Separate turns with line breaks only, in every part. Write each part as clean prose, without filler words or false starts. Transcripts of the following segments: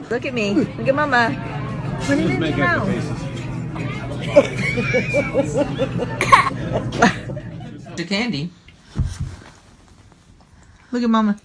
Look at me. Look at Mama. Put it in your mouth. The candy. Look at Mama.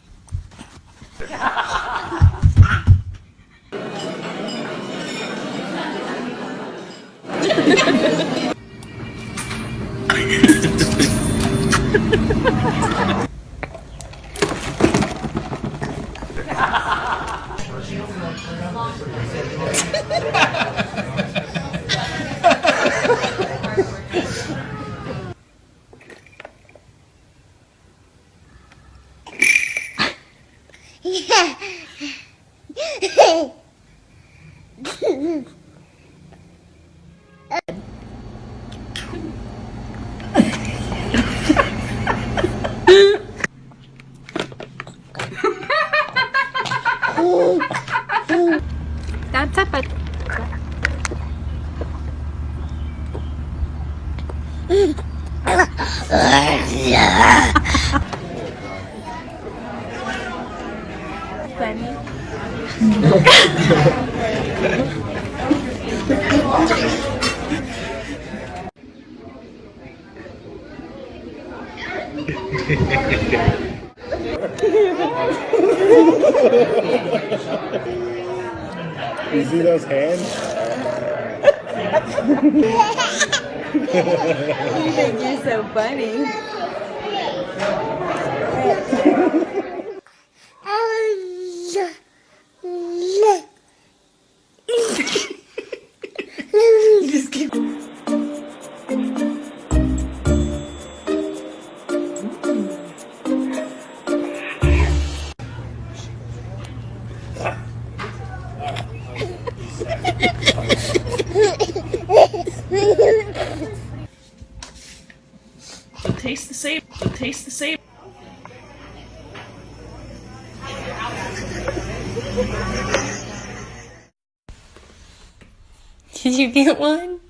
That's up. Funny.
You see those hands?
You think you're so funny. Just keep.
It'll taste the same. It'll taste the same.
Did you get one?